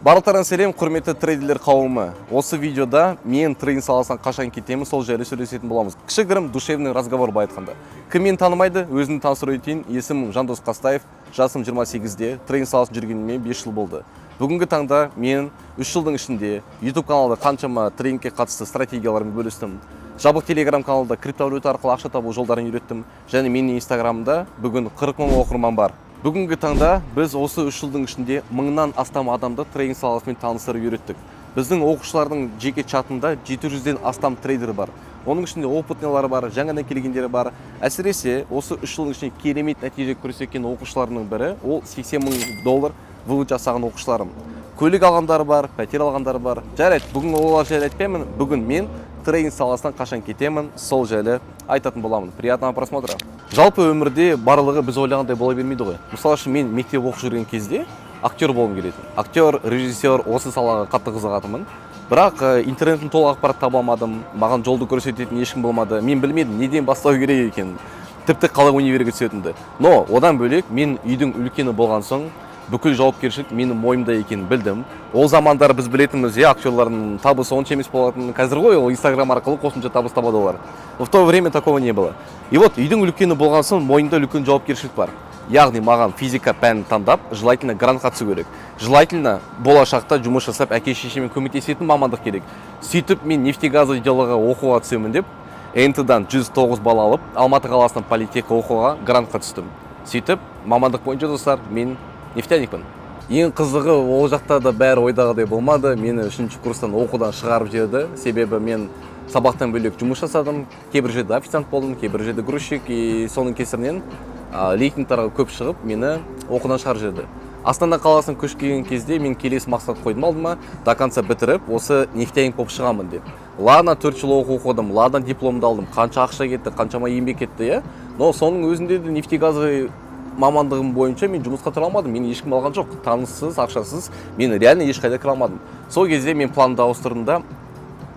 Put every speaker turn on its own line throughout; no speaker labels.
Барлықтарыңызға сәлем, құрметті трейдерлер қауымы. Осы видеода мен трейдинг саласынан қашан кетемін, сол жайлы сөйлесетін боламыз. Кішігірім душевный разговор былай айтқанда. Кім мені танымайды, өзімді таныстыру етейін. Есімім Жандос Қастаев, жасым 28-де, трейдинг саласын жүргеніме 5 жыл болды. Бүгінгі таңда мен 3 жылдың ішінде YouTube каналда қаншама трейдингке қатысты стратегияларымды бөлістім. Жабық Telegram каналда криптовалюта арқылы ақша табу жолдарын үйреттім. Және менің Instagram'да бүгін 40 мың оқырман бар. Бүгінгі таңда біз осы 3 жылдың ішінде 1000-нан астам адамды трейдинг саласымен таныстырып үйреттік. Біздің оқушылардың жеке чатында 700-ден астам трейдер бар. Оның ішінде опытнылары бар, жаңадан келгендері бар. Әсіресе осы 3 жылдың ішінде керемет нәтиже көрсеткен оқушыларының бірі ол $80 мың вывод жасаған оқушыларым. Көлік алғандары бар, пәтер алғандары бар. Жарайды, бүгін олар жайлы айтпаймын. Бүгін мен трейдинг саласынан қашан кетемін, сол жайлы айтатын боламын. Приятного просмотра. Жалпы өмірде барлығы біз ойлағандай бола бермейді ғой. Мысалы үшін мен мектеп оқып жүрген кезде актер болғым келетін. Актер, режиссер, осы салаға қатты қызығатынмын. Бірақ интернеттен толық ақпарат таба алмадым. Маған жолды көрсететін ешкім болмады. Мен білмедім, неден бастау керек екенін. Тіпті қалай универге түсетінді. Но одан бөлек мен үйдің үлкені болған соң бүкіл жауапкершілік менің мойнымда екенін білдім. Ол замандар біз білетініміз, актерлардың табысы онша емес болатын. Қазір ғой ол Instagram арқылы қосымша табыс табады олар. В то время такого не было. И вот үйдің үлкені болған соң мойнымда үлкен жауапкершілік бар. Яғни маған физика пәнін таңдап, желательно грантқа түсу керек. Желательно болашақта жұмыс жасап, әке-шешеме көмектесетін мамандық керек. Сөйтіп мен нефтегазовый делоға оқуға түсемін деп, НТ-дан 109 балл алып, Алматы қаласының политехқа оқуға грантқа түстім. Сөйтіп мамандық бойынша достар, мен нефтяникпін. Ең қызығы ол жақта да бәрі ойдағыдай болмады. Мені 3-ші курстан оқудан шығарып жіберді. Себебі мен сабақтан бөлек жұмыс жасадым. Кейбір жерде официант болдым, кейбір жерде грузчик. И соның кесірінен лейтенанттарға көп шығып, мені оқудан шығарып жіберді. Астана қаласына көшкен кезде мен келесі мақсат қойдым алдыма, до конца бітіріп, осы нефтяник болып шығамын деп. Ладно, 4 жыл оқыдым, ладно, дипломды алдым. Қанша ақша кетті, қаншама еңбек кетті, Но соның өзінде де нефтегазовый мамандығым бойынша мен жұмысқа тұра алмадым. Мені ешкім алған жоқ. Таныссыз, ақшасыз. Мен реально ешқайда кіре алмадым. Сол кезде мен планды ауыстырдым да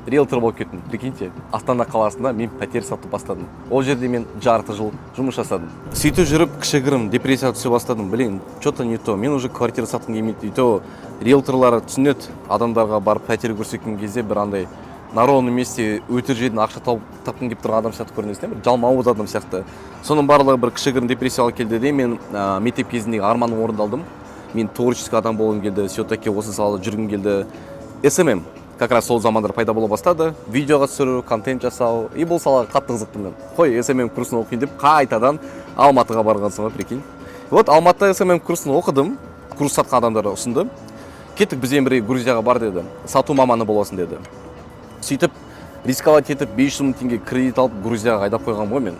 риэлтор болып кеттім. Прикиньте, Астана қаласында мен пәтер сатып бастадым. Ол жерде мен жарты жыл жұмыс жасадым. Сөйтіп жүріп кішігірім депрессияға түсе бастадым. Блин, что-то не то. Мен уже квартира сатқым келмейді. То риэлторлар түсінеді, адамдарға барып пәтер көрсеткен кезде бір андай на ровном месте өтір жерден ақша тапқым келіп тұрған адам сияқты көрінесің, бір жалмауыз адам сияқты. Соның барлығы бір кішігірім депрессияға келді де мен мектеп кезіндегі арманым орындалдым. Мен творческий адам болғым келді, все-таки осы салада жүргім келді. SMM как раз сол замандар пайда бола бастады. Видеоға түсіру, контент жасау. И бұл салаға қатты қызықтым мен. Қой, SMM курсын оқиын деп қайтадан Алматыға барған соң, прикинь. Вот Алматыда SMM курсын оқыдым. Курс сатқан адамдар ұсынды. Кеттік бізбен бірге Грузияға бар деді. Сату маманы боласың деді. Сөйтіп рисковать етіп 500 мың теңге кредит алып Грузияға айдап қойған ғой мен.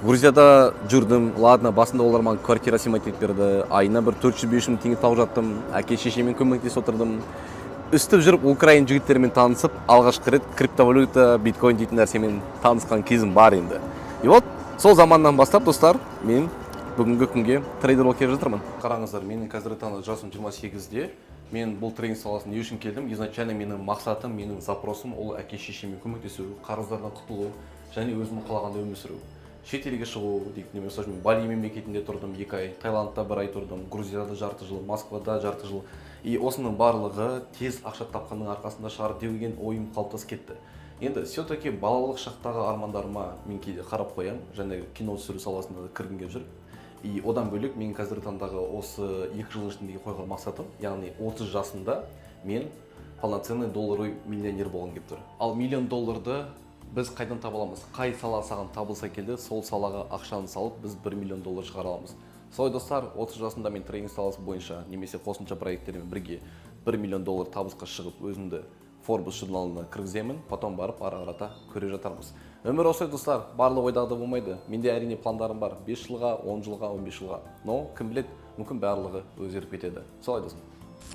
Грузияда жүрдім, ладно, басында олар маған квартира снимать етіп берді. Айына бір 400-500 мың теңге тауып жаттым. Әке-шешемен көмектесіп отырдым. Үстіп жүріп Украин жігіттерімен танысып, алғашқы рет криптовалюта, биткоин дейтін нәрсемен танысқан кезім бар енді. И вот сол заманнан бастап, достар, мен бүгінгі күнге трейдер болып келіп жатырмын. Қараңыздар, менің қазіргі таңда жасым 28-де. Мен бұл трейдинг саласын не үшін келдім? Изначально менің мақсатым, менің запросым ол әке-шешемен көмектесу, қарыздардан құтылу және өзім қалағанда өмір сүру. Шет елге шығу, мысалы мен Бали мемлекетінде тұрдым 2 ай, Таиландта 1 ай тұрдым, Грузияда жарты жыл, Москвада жарты жыл. И осының барлығы тез ақша тапқанның арқасында шығар деген ойым қалыптасып кетті. Енді все-таки балалық шақтағы армандарыма мен кейде қарап қоям, және кино түсіру саласында да кіргім келіп жүр. И одан бөлек мен қазіргі таңдағы осы 2 жыл ішіндегі қойған мақсатым, яғни 30 жасымда мен полноценный долларовый миллионер болғым келіп тұр. Ал $1 000 000 біз қайдан таба аламыз? Қай сала саған табылса келді, сол салаға ақшаны салып, біз $1 000 000 шығара аламыз. Солай достар, 30 жасымда мен трейдинг саласы бойынша немесе қосымша проекттермен бірге $1 000 000 табысқа шығып, өзімді Forbes журналына кіргіземін, потом барып ара-арата көре жатармыз. Өмір осылай достар, барлығы ойдағыдай болмайды. Менде әрине пландарым бар, 5 жылға, 10 жылға, 15 жылға. Но кім біледі, мүмкін барлығы өзгеріп кетеді. Солай достар.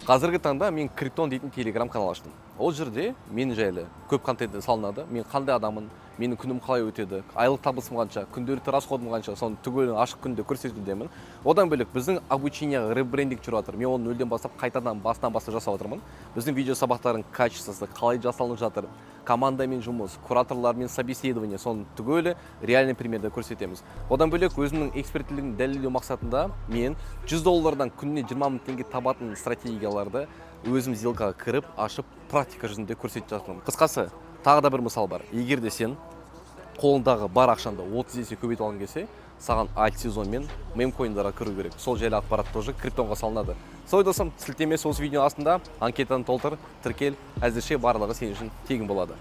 Қазіргі таңда мен Криптон дейтін Telegram канал аштым. Ол жерде мен жайлы көп контент салынады. Мен қандай адамын, менің күнім қалай өтеді, айлық табысым қанша, күнделікті расходым қанша, соны түгелін ашық күнде көрсетудемін. Одан бөлек біздің обучениеға ребрендинг жүріп жатыр. Мен оны нөлден бастап қайтадан басынан бастап жасап жатырмын. Біздің видео сабақтардың качествосы қалай жасалынып жатыр, командамен жұмыс, кураторлармен собеседование, соны түгелі реальный примерде көрсетеміз. Одан бөлек өзімнің эксперттілігін дәлелдеу мақсатында мен $100 күніне 20 мың теңге табатын стратегияларды өзім сделкаға кіріп, ашып, практика жүзінде көрсетіп жатырмын. Қысқасы, тағы да бір мысал бар. Егер де сен қолындағы бар ақшанды 30 есе көбейтіп алғың келсе, саған альт сезонмен мемкоиндарға кіру керек. Сол жайлы ақпарат тоже криптонға салынады. Сол досым, сілтемесі осы видео астында, анкетаны толтыр, тіркел, әзірше барлығы сен үшін тегін болады.